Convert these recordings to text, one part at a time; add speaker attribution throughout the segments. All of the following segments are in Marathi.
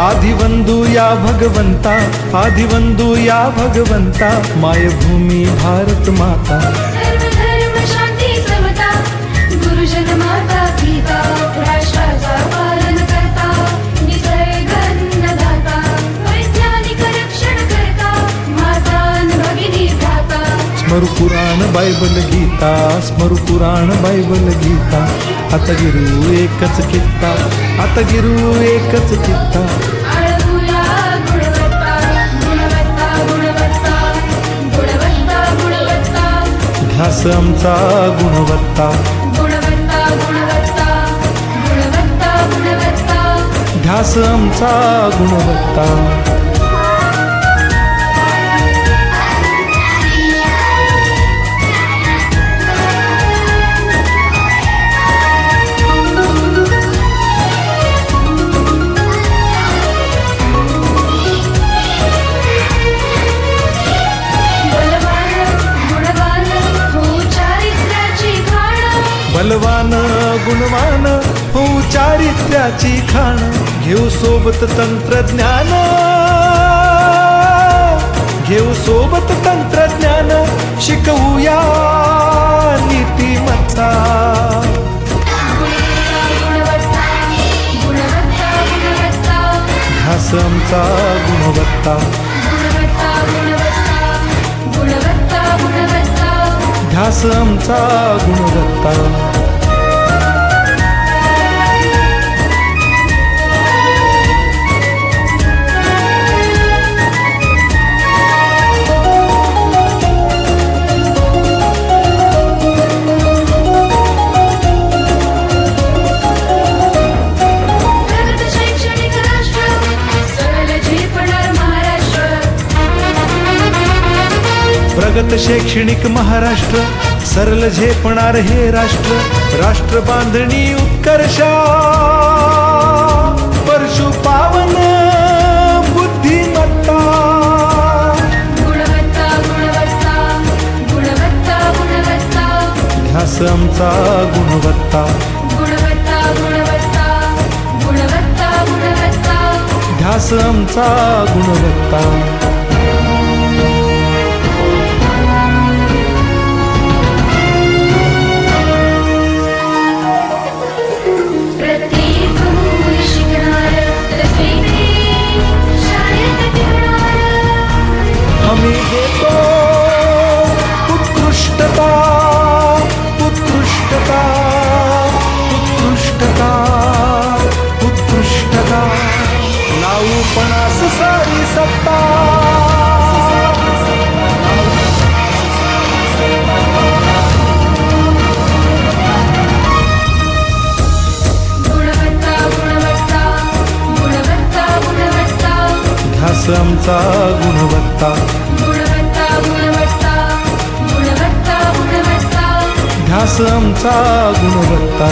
Speaker 1: आदिवंदू या भगवंता, आदिवंदू या भगवंता, मायभूमी भारत माता।
Speaker 2: सर्व धर्म शांती समता, गुरुजन माता पिता, राष्ट्राचा पालन करता, निसर्ग अन्नदाता, वैज्ञानिक रक्षण करता, माता अन भगिनी भ्राता।
Speaker 1: स्मरू पुराण बायबल गीता, स्मरू पुराण बायबल गीता, आता गिरू एकच कित्ता, आता गिरू एकच कित्ता।
Speaker 2: आळवूया गुणवत्ता, गुणवत्ता, गुणवत्ता, गुणवत्ता, गुणवत्ता,
Speaker 1: ध्यास आमचा गुणवत्ता,
Speaker 2: गुणवत्ता, गुणवत्ता, गुणवत्ता, गुणवत्ता।
Speaker 1: ध्यास आमचा गुणवत्ता। बलवान गुणवान हो चारित्र्याची खाण, घेऊ सोबत तंत्रज्ञान, घेऊ सोबत तंत्रज्ञान, शिकवूया नीतिमत्ता। ध्यास आमचा गुणवत्ता, ध्यास आमचा गुणवत्ता। प्रगत शैक्षणिक महाराष्ट्र, सरल झेपणार हे राष्ट्र, राष्ट्र बांधणी उत्कर्षा, परशु पावन बुद्धिमत्ता।
Speaker 2: गुणवत्ता, गुणवत्ता, गुणवत्ता, गुणवत्ता,
Speaker 1: ध्यास आमचा गुणवत्ता,
Speaker 2: गुणवत्ता, गुणवत्ता, गुणवत्ता, गुणवत्ता।
Speaker 1: ध्यास आमचा गुणवत्ता। हमी देतो उत्कृष्टता, उत्कृष्टता, उत्कृष्टता, उत्कृष्टता, लावू पणास सारी सत्ता।
Speaker 2: गुणवत्ता, गुणवत्ता, गुणवत्ता, गुणवत्ता,
Speaker 1: ध्यास आमचा गुणवत्ता,
Speaker 2: गुणवत्ता, गुणवत्ता, गुणवत्ता, गुणवत्ता।
Speaker 1: ध्यास आमचा गुणवत्ता।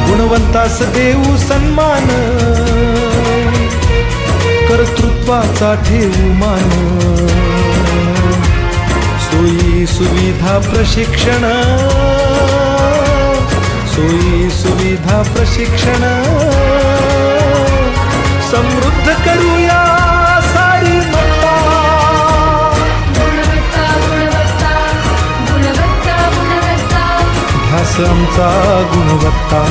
Speaker 1: गुणवंतास देऊ सन्मान, कर्तृत्वाचा ठेवू मान, सोयी सुविधा प्रशिक्षण, सोयी सुविधा प्रशिक्षण, समृद्ध करूया सारी मत्ता।
Speaker 2: गुणवत्ता, गुणवत्ता, गुणवत्ता, गुणवत्ता,
Speaker 1: ध्यास आमचा गुणवत्ता,